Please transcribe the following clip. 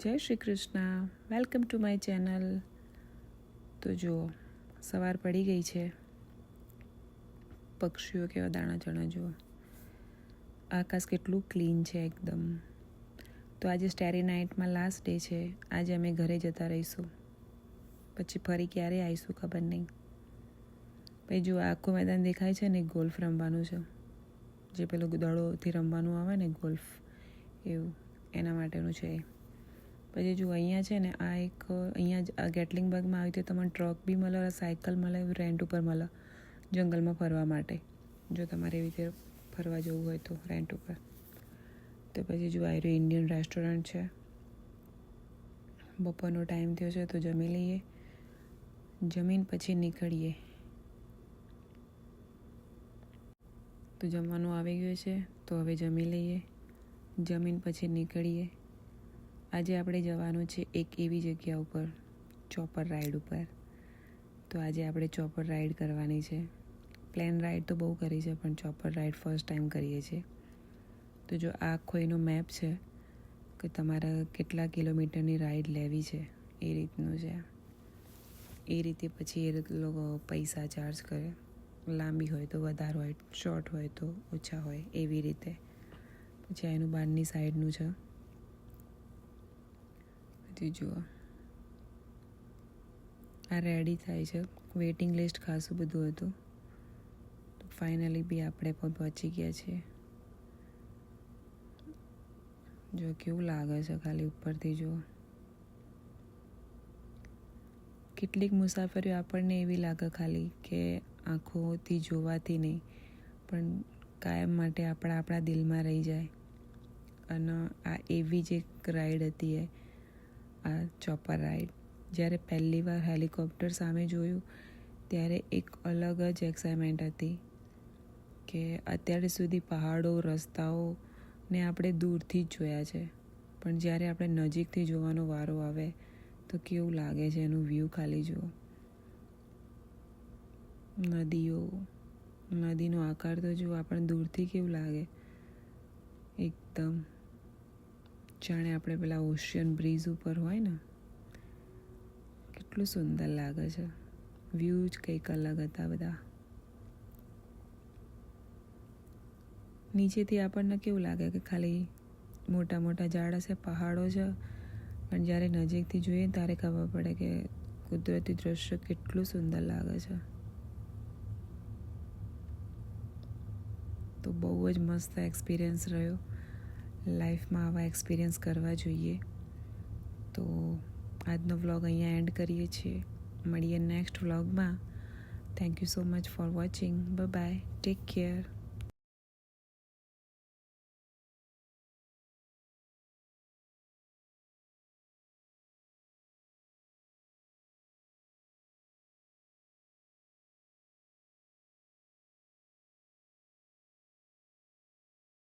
જય Shri Krishna. Welcome to my channel. તો જુઓ, સવાર પડી ગઈ છે. પક્ષીઓ કેવા દાણા ચણા જુઓ. આકાશ કેટલું ક્લીન છે એકદમ. તો આજે સ્ટેરી નાઇટમાં લાસ્ટ ડે છે. આજે અમે ઘરે જતા રહીશું. પછી ફરી ક્યારે આવીશું ખબર નહીં. પછી જુઓ, આખું મેદાન દેખાય છે ને, ગોલ્ફ રમવાનું છે. જે પેલું દડોથી રમવાનું આવે ને ગોલ્ફ, એવું એના માટેનું છે. પછી જુઓ, અહીંયા છે ને, આ એક અહીંયા જ આ ગેટલિંગબર્ગમાં આવી તો તમને ટ્રક બી મળે, સાયકલ મળે, રેન્ટ ઉપર મળે જંગલમાં ફરવા માટે. જો તમારે એવી રીતે ફરવા જવું હોય તો રેન્ટ ઉપર. તો પછી જુઓ, આ ઇન્ડિયન રેસ્ટોરન્ટ છે. બપોરનો ટાઈમ થયો છે તો જમી લઈએ. જમીન પછી નીકળીએ. તો જમવાનું આવી ગયું છે તો હવે જમી લઈએ. જમીન પછી નીકળીએ. આજે આપણે જવાનું છે એક એવી જગ્યા ઉપર, ચોપર રાઈડ ઉપર. તો આજે આપણે ચોપર રાઈડ કરવાની છે. પ્લેન રાઈડ તો બહુ કરી છે, પણ ચોપર રાઈડ ફર્સ્ટ ટાઈમ કરીએ છીએ. તો જો આ આખો એનો મેપ છે કે તમારે કેટલા કિલોમીટરની રાઈડ લેવી છે, એ રીતનું છે. એ રીતે પછી એ લોકો પૈસા ચાર્જ કરે. લાંબી હોય તો વધારે હોય, શોર્ટ હોય તો ઓછા હોય, એવી રીતે. પછી એનું બહારની સાઈડનું છે. પછી જુઓ, આ રેડી થાય છે. વેઇટિંગ લિસ્ટ ખાસું બધું હતું. તો ફાઇનલી બી આપણે પણ પહોંચી ગયા છીએ. જો કેવું લાગે છે ખાલી ઉપરથી જુઓ. કેટલીક મુસાફરીઓ આપણને એવી લાગે ખાલી કે આંખોથી જોવાથી નહીં, પણ કાયમ માટે આપણા દિલમાં રહી જાય. અને આ એવી જ એક રાઈડ હતી, આ ચોપર રાઈડ. જ્યારે પહેલી વાર હેલિકોપ્ટર સામે જોયું ત્યારે એક અલગ જ એક્સાઇટમેન્ટ હતી કે અત્યાર સુધી પહાડો, રસ્તાઓ ને આપણે દૂરથી જ જોયા છે, પણ જ્યારે આપણે નજીકથી જોવાનો વારો આવે તો કેવું લાગે છે એનું વ્યૂ ખાલી જુઓ. નદીનો આકાર તો જુઓ, આપણને દૂરથી કેવું લાગે, એકદમ જાણે આપણે પેલા ઓશિયન બ્રિજ ઉપર હોય ને, કેટલું સુંદર લાગે છે. વ્યૂ જ કંઈક અલગ હતા બધા. નીચેથી આપણને કેવું લાગે કે ખાલી મોટા મોટા ઝાડ હશે, પહાડો છે, પણ જ્યારે નજીકથી જોઈએ ત્યારે ખબર પડે કે કુદરતી દૃશ્ય કેટલું સુંદર લાગે છે. તો બહુ જ મસ્ત એક્સપિરિયન્સ રહ્યો. લાઈફમાં આવા એક્સપિરિયન્સ કરવા જોઈએ. તો આજનો વ્લોગ અહીંયા એન્ડ કરીએ છીએ. મળીએ નેક્સ્ટ વ્લોગમાં. Thank you so much for watching. Bye bye. Take care.